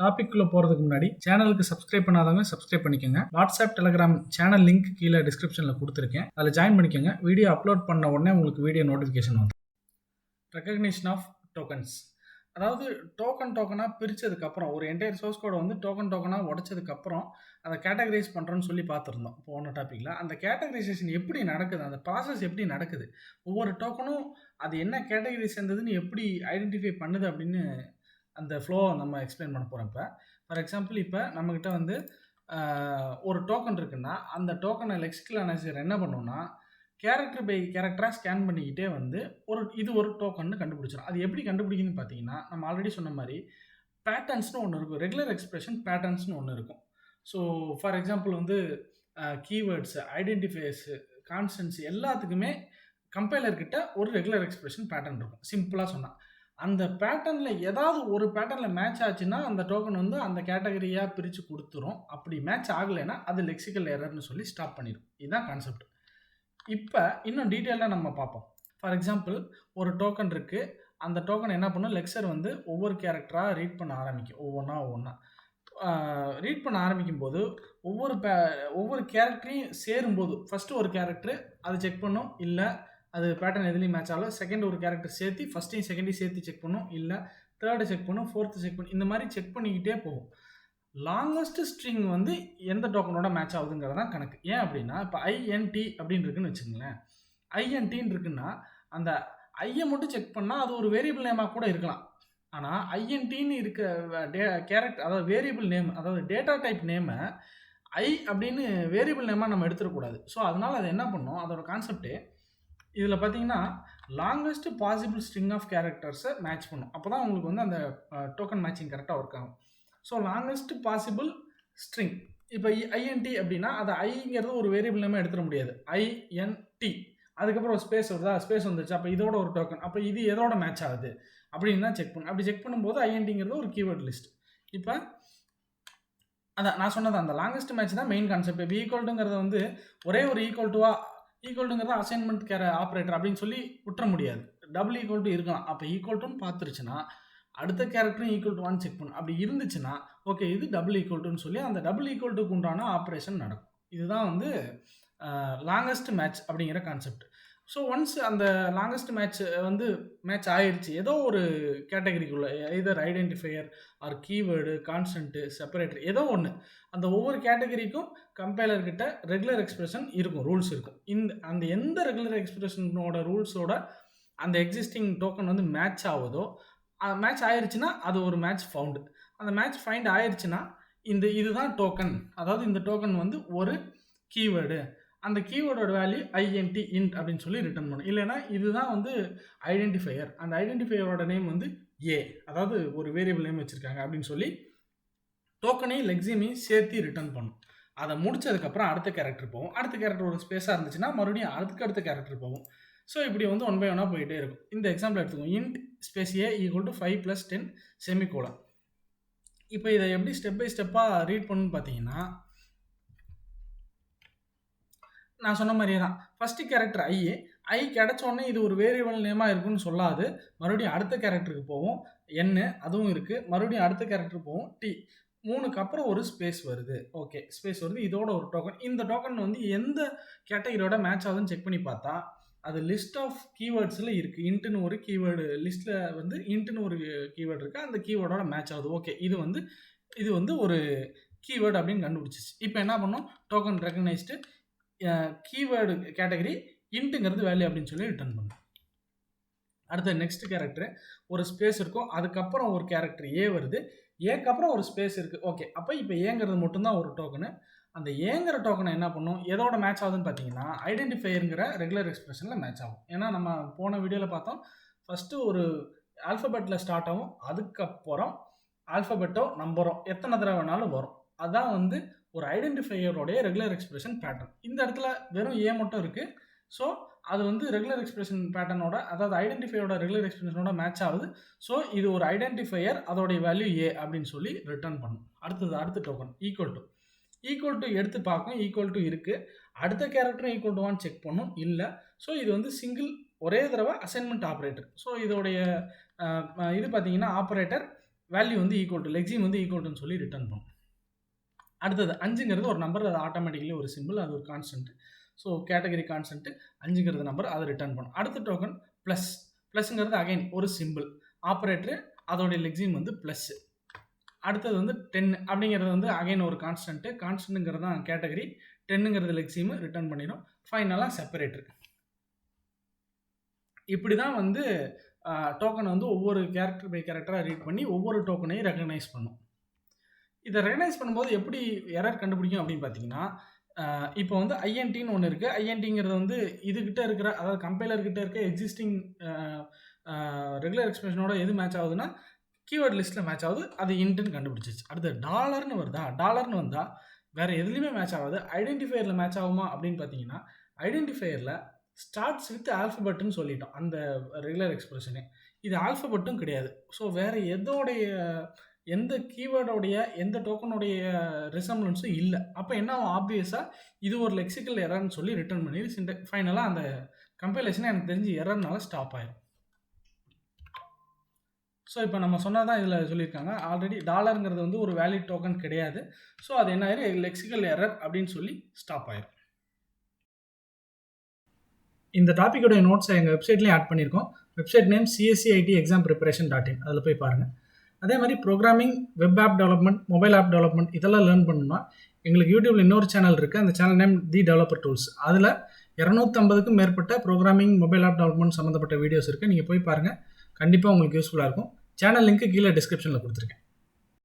டாபிக்குள்ள போறதுக்கு முன்னாடி சேனலுக்கு சப்ஸ்கிரைப் பண்ணாதவங்க சப்ஸ்கிரைப் பண்ணிக்கோங்க. வாட்ஸ்அப் டெலிகிராம் சேனல் லிங்க் கீழே டிஸ்கிரிப்ஷன்ல கொடுத்துருக்கேன், அதில் ஜாயின் பண்ணிக்கோங்க. வீடியோ அப்லோட் பண்ண உடனே உங்களுக்கு வீடியோ நோட்டிஃபிகேஷன் வந்து ரெகக்னிஷன் ஆஃப் டோக்கன்ஸ். அதாவது டோக்கனாக பிரித்ததுக்கப்புறம் ஒரு என்டையர் சோர்ஸ் கோடை வந்து டோக்கனாக உடைச்சதுக்கப்புறம் அதை கேட்டகரைஸ் பண்ணுறோன்னு சொல்லி பார்த்துருந்தோம் போன டாப்பிக்கில். அந்த கேட்டகரைசேஷன் எப்படி நடக்குது, அந்த ப்ராசஸ் எப்படி நடக்குது, ஒவ்வொரு டோக்கனும் அது என்ன கேட்டகரி சேர்ந்ததுன்னு எப்படி ஐடென்டிஃபை பண்ணுது அப்படின்னு அந்த ஃப்ளோவை நம்ம எக்ஸ்பிளைன் பண்ண போகிறோம். இப்போ ஃபார் எக்ஸாம்பிள், இப்போ நம்மக்கிட்ட வந்து ஒரு டோக்கன் இருக்குன்னா அந்த டோக்கனை லெக்சிக்கல் அனாலிசிஸ் என்ன பண்ணுவோம்னா கேரக்டர் பை கேரக்டராக ஸ்கேன் பண்ணிக்கிட்டே வந்து இது ஒரு டோக்கன்னு கண்டுபிடிச்சிடும். அது எப்படி கண்டுபிடிக்குதுன்னு பார்த்தீங்கன்னா, நம்ம ஆல்ரெடி சொன்ன மாதிரி பேட்டர்ன்ஸ்னு ஒன்று இருக்கும், ரெகுலர் எக்ஸ்பிரஷன் பேட்டர்ன்ஸ்னு ஒன்று இருக்கும். ஸோ ஃபார் எக்ஸாம்பிள் வந்து கீவேர்ட்ஸு, ஐடென்டிஃபையர்ஸு, கான்ஸ்டன்ஸ் எல்லாத்துக்குமே கம்பைலர்கிட்ட ஒரு ரெகுலர் எக்ஸ்பிரஷன் பேட்டர்ன் இருக்கும். சிம்பிளாக சொன்னால் அந்த பேட்டர்னில் ஏதாவது ஒரு பேட்டர்னில் மேட்ச் ஆச்சுன்னா அந்த டோக்கன் வந்து அந்த கேட்டகரியாக பிரித்து கொடுத்துரும். அப்படி மேட்ச் ஆகலைன்னா அது லெக்சிக்கல் எரர்னு சொல்லி ஸ்டாப் பண்ணிடும். இதுதான் கான்செப்ட். இப்போ இன்னும் டீட்டெயிலாக நம்ம பார்ப்போம். ஃபார் எக்ஸாம்பிள், ஒரு டோக்கன் இருக்குது. அந்த டோக்கன் என்ன பண்ணும், லெக்சர் வந்து ஒவ்வொரு கேரக்டராக ரீட் பண்ண ஆரம்பிக்கும். ஒவ்வொன்றா ரீட் பண்ண ஆரம்பிக்கும் போது ஒவ்வொரு கேரக்டரையும் சேரும்போது ஃபஸ்ட்டு ஒரு கேரக்டர் அதை செக் பண்ணும், இல்லை அது பேட்டர்ன் எதுலேயும் மேட்ச் ஆகல. செகண்ட் ஒரு கேரக்டர் சேர்த்து ஃபஸ்ட்டையும் செகண்டையும் சேர்த்து செக் பண்ணும், இல்லை தேர்டு செக் பண்ணும், ஃபோர்த்து செக் பண்ணும். இந்த மாதிரி செக் பண்ணிக்கிட்டே போகும். லாங்கஸ்ட் ஸ்ட்ரிங் வந்து எந்த டோக்கனோட மேட்ச் ஆகுதுங்கிறது தான் கணக்கு. ஏன் அப்படின்னா, இப்போ ஐஎன்டி அப்படின்னு இருக்குன்னு வச்சுங்களேன். ஐஎன்டின்னு இருக்குன்னா அந்த ஐயை மட்டும் செக் பண்ணால் அது ஒரு வேரியபிள் நேமாக கூட இருக்கலாம். ஆனால் ஐஎன்டின்னு இருக்க கேரக்டர், அதாவது வேரியபிள் நேம், அதாவது டேட்டா டைப் நேமை ஐ அப்படின்னு வேரியபிள் நேமாக நம்ம எடுத்துடக்கூடாது. ஸோ அதனால் அது என்ன பண்ணும், அதோட கான்செப்டே இதில் பார்த்தீங்கன்னா லாங்கஸ்ட் பாசிபிள் ஸ்ட்ரிங் ஆஃப் கேரக்டர்ஸை மேட்ச் பண்ணும். அப்போ தான் உங்களுக்கு வந்து அந்த டோக்கன் மேட்சிங் கரெக்டாக ஒர்க் ஆகும். So longest possible string. இப்போ ஐஎன்டி அப்படின்னா அதை ஐங்கிறது ஒரு வேரியபிள் நேமாக எடுத்துட முடியாது. ஐஎன்டி அதுக்கப்புறம் ஒரு ஸ்பேஸ் வருதா, ஸ்பேஸ் வந்துச்சு, அப்போ இதோட ஒரு டோக்கன், அப்போ இது எதோட மேட்ச் ஆகுது அப்படின்னு தான் செக் பண்ணும். அப்படி செக் பண்ணும்போது ஐஎன்டிங்கிறது ஒரு கீவேர்ட் லிஸ்ட். இப்போ அதான் நான் சொன்னது, அந்த லாங்கஸ்ட் மேட்ச் தான் மெயின் கான்செப்ட். இப்போ ஈக்குவல்ட்டுங்கிறத வந்து ஒரே ஒரு ஈக்குவல்ட்டுங்கிறத அசைன்மெண்ட் ஆப்ரேட்டர் அப்படின்னு சொல்லி விட்டுற முடியாது. டபுள் ஈக்குவல் டு இருக்கலாம். அப்போ ஈக்குவல்ட்டுன்னு பார்த்துருச்சுன்னா அடுத்த கேரக்டரும் ஈக்குவல் டு 1 செக் பண்ணும். அப்படி இருந்துச்சுன்னா ஓகே இது டபுள் ஈக்குவல் டுன்னு சொல்லி அந்த டபுள் ஈக்குவல் டுக்கு உண்டான ஆப்ரேஷன் நடக்கும். இதுதான் வந்து லாங்கஸ்ட் மேட்ச் அப்படிங்கிற கான்செப்ட். ஸோ ஒன்ஸ் அந்த லாங்கஸ்ட் மேட்ச் ஆயிடுச்சு ஏதோ ஒரு கேட்டகரிக்குள்ளே, either identifier or keyword, constant, separator, ஏதோ ஒன்று, அந்த ஒவ்வொரு கேட்டகரிக்கும் கம்பைலர்கிட்ட ரெகுலர் எக்ஸ்பிரஷன் இருக்கும், ரூல்ஸ் இருக்கும். அந்த எந்த ரெகுலர் எக்ஸ்பிரஷனோட ரூல்ஸோட அந்த எக்ஸிஸ்டிங் டோக்கன் வந்து மேட்ச் ஆகுதோ, மேட்ச் ஆயிடுச்சுன்னா அது ஒரு மேட்ச் ஃபவுண்டு. அந்த மேட்ச் ஃபைண்ட் ஆயிடுச்சுன்னா இதுதான் டோக்கன், அதாவது இந்த டோக்கன் வந்து ஒரு கீவேர்டு, அந்த கீவேர்டோட வேல்யூ ஐஎன்டி இன்ட் அப்படின்னு சொல்லி ரிட்டர்ன் பண்ணும். இல்லைன்னா இதுதான் வந்து ஐடென்டிஃபையர், அந்த ஐடென்டிஃபையரோட நேம் வந்து ஏ, அதாவது ஒரு வேரியபிள் நேம் வச்சுருக்காங்க அப்படின்னு சொல்லி டோக்கனையும் லெக்ஸிமையும் சேர்த்து ரிட்டர்ன் பண்ணும். அதை முடிச்சதுக்கப்புறம் அடுத்த கேரக்டர் போகும். அடுத்த கேரக்டர் ஒரு ஸ்பேஸாக இருந்துச்சுன்னா மறுபடியும் அடுத்த கேரக்டர் போகும். ஸோ இப்படி வந்து 1 by 1 போயிட்டே இருக்கும். இந்த எக்ஸாம்பிள் எடுத்துக்கோங்க, int space A equal to 5 + 10 semicolon. இப்போ இதை எப்படி ஸ்டெப் பை ஸ்டெப்பாக ரீட் பண்ணுன்னு பார்த்தீங்கன்னா, நான் சொன்ன மாதிரியே தான். ஃபஸ்ட்டு கேரக்டர் ஐ கிடச்சோடனே இது ஒரு வேரியபிள் நேமாக இருக்குன்னு சொல்லாது, மறுபடியும் அடுத்த கேரக்டருக்கு போவோம், என்னு அதுவும் இருக்குது, மறுபடியும் அடுத்த கேரக்டர் போவோம், டி, 3க்கு அப்புறம் ஒரு ஸ்பேஸ் வருது. ஓகே ஸ்பேஸ் வருது, இதோட ஒரு டோக்கன். இந்த டோக்கன் வந்து எந்த கேட்டகரியோட மேட்ச் ஆகுதுன்னு செக் பண்ணி பார்த்தா அது லிஸ்ட் ஆஃப் கீவேர்ட்ஸில் இருக்குது. இன்ட்டுன்னு ஒரு கீவேர்டு லிஸ்ட்டில் வந்து இன்ட்டுன்னு ஒரு கீவேர்டு இருக்குது, அந்த கீவேர்டோட மேட்ச் ஆகுது. ஓகே இது வந்து ஒரு கீவேர்டு அப்படின்னு கண்டுபிடிச்சிச்சு. இப்போ என்ன பண்ணோம், டோக்கன் ரெகனைஸ்டு கீவேர்டு கேட்டகரி இன்ட்டுங்கிறது வேல்யூ அப்படின்னு சொல்லி ரிட்டர்ன் பண்ணும். அடுத்த நெக்ஸ்ட் கேரக்டரு ஒரு ஸ்பேஸ் இருக்கும், அதுக்கப்புறம் ஒரு கேரக்டர் ஏ வருது, ஏக்கு அப்புறம் ஒரு ஸ்பேஸ் இருக்குது. ஓகே அப்போ இப்போ ஏங்கிறது மட்டும்தான் ஒரு டோக்கனு. அந்த ஏங்கிற டோக்கனை என்ன பண்ணும், எதோட மேட்ச் ஆகுதுன்னு பார்த்தீங்கன்னா ஐடென்டிஃபையருங்கிற ரெகுலர் எக்ஸ்பிரஷனில் மேட்ச் ஆகும். ஏன்னா நம்ம போன வீடியோவில் பார்த்தோம், ஃபஸ்ட்டு ஒரு ஆல்ஃபபெட்டில் ஸ்டார்ட் ஆகும், அதுக்கப்புறம் ஆல்ஃபபெட்டோ நம்பரோ எத்தனை தடவை வேணாலும் வரும். அதான் வந்து ஒரு ஐடென்டிஃபையரோடைய ரெகுலர் எக்ஸ்பிரஷன் பேட்டர்ன். இந்த இடத்துல வெறும் ஏ மட்டும் இருக்குது. ஸோ அது வந்து ரெகுலர் எக்ஸ்பிரஷன் பேட்டர்னோட, அதாவது ஐடென்டிஃபையரோட ரெகுலர் எக்ஸ்பிரஷனோட மேட்ச் ஆகுது. ஸோ இது ஒரு ஐடென்டிஃபையர், அதோடைய வேல்யூ ஏ அப்படின்னு சொல்லி ரிட்டர்ன் பண்ணும். அடுத்த டோக்கன் ஈக்குவல் டு எடுத்து பார்க்கும், ஈக்குவல் டு இருக்குது, அடுத்த கேரக்டரும் ஈக்குவல் டு 1 செக் பண்ணும், இல்லை. ஸோ இது வந்து ஒரே தடவை அசைன்மெண்ட் ஆப்ரேட்டர். ஸோ இதோடைய இது பார்த்தீங்கன்னா ஆப்ரேட்டர் வேல்யூ வந்து ஈக்குவல் டு லெக்ஸிம் வந்து ஈக்குவல் டுன்னு சொல்லி ரிட்டர்ன் பண்ணும். அடுத்தது 5ங்கிறது ஒரு நம்பர், அது ஆட்டோமேட்டிக்கலி ஒரு சிம்பிள், அது ஒரு கான்ஸ்டன்ட். ஸோ கேட்டகரி கான்ஸ்டன்ட் 5ங்கிறது நம்பர், அதை ரிட்டர்ன் பண்ணும். அடுத்த டோக்கன் ப்ளஸ், ப்ளஸ்ங்கிறது அகைன் ஒரு சிம்பிள் ஆப்ரேட்டர், அதோடைய லெக்ஸிம் வந்து ப்ளஸ். அடுத்தது வந்து 10 அப்படிங்கிறது வந்து அகைன் ஒரு கான்ஸ்டன்ட், கான்ஸ்டன்ட்ங்கிறது தான் கேட்டகரி, 10ங்கிறது லெக்ஸிம் ரிட்டர்ன் பண்ணிடும். ஃபைனலாக செப்பரேட்டர். இப்படி தான் வந்து டோக்கன் வந்து ஒவ்வொரு கேரக்டர் பை கேரக்டராக ரீட் பண்ணி ஒவ்வொரு டோக்கனையும் ரெகக்னைஸ் பண்ணும். இதை ரெகனைஸ் பண்ணும்போது எப்படி எரர் கண்டுபிடிக்கும் அப்படின்னு பார்த்தீங்கன்னா, இப்போ வந்து ஐஎன்டின்னு ஒன்று இருக்குது. ஐஎன்டிங்கிறது வந்து இதுகிட்ட இருக்கிற, அதாவது கம்பைலர்கிட்ட இருக்க எக்ஸிஸ்டிங் ரெகுலர் எக்ஸ்பிரஷனோட எது மேட்ச் ஆகுதுன்னா கீவேர்ட் லிஸ்ட்டில் மேட்ச் ஆகுது, அது இன்ட்டுன்னு கண்டுபிடிச்சிச்சு. அடுத்து டாலர்னு வருதா, டாலர்னு வந்தால் வேறு எதுலேயுமே மேட்ச் ஆகாது. ஐடென்டிஃபையரில் மேட்ச் ஆகுமா அப்படின்னு பார்த்தீங்கன்னா, ஐடென்டிஃபையரில் ஸ்டார்ட்ஸ் வித் ஆல்ஃபபெட்டுன்னு சொல்லிட்டோம் அந்த ரெகுலர் எக்ஸ்பிரஷனே. இது ஆல்ஃபபெட்டும் கிடையாது. ஸோ வேறு எந்த கீவேர்டோடைய எந்த டோக்கனுடைய ரிசம்பிளன்ஸும் இல்லை. அப்போ என்ன ஆகும், ஆப்வியஸாக இது ஒரு லெக்சிக்கல் எரர்னு சொல்லி ரிட்டர்ன் பண்ணி ஃபைனலாக அந்த கம்பைலேஷனை எனக்கு தெரிஞ்சு எரர்னால ஸ்டாப் ஆயிடும். ஸோ இப்போ நம்ம சொன்னதான் இதில் சொல்லியிருக்காங்க. ஆல்ரெடி டாலருங்கிறது வந்து ஒரு வேலிட் டோக்கன் கிடையாது. ஸோ அது என்ன ஆயிரும், லெக்சிக்கல் எரர் அப்படின்னு சொல்லி ஸ்டாப் ஆயிரும். இந்த டாப்பிக்கோடைய நோட்ஸை எங்கள் வெப்சைட்லேயும் ஆட் பண்ணியிருக்கோம். வெப்சைட் நேம் cscitexampreparation.in, அதில் போய் பாருங்கள். அதே மாதிரி programming, web app development, mobile app development இதெல்லாம் லேர்ன் பண்ணணும்னா எங்களுக்கு யூடியூப்ல இன்னொரு சேனல் இருக்குது. அந்த channel name the developer tools. அதில் 250க்கும் மேற்பட்ட ப்ரோக்ராமிங், மொபைல் ஆப் டெவலப்மெண்ட் சம்மந்தப்பட்ட வீடியோஸ் இருக்குது. நீங்கள் போய் பாருங்கள், கண்டிப்பாக உங்களுக்கு யூஸ்ஃபுல்லாக இருக்கும். சேனல் லிங்க்கு கீழே டிஸ்கிரிப்ஷனில் கொடுத்துருக்கேன்.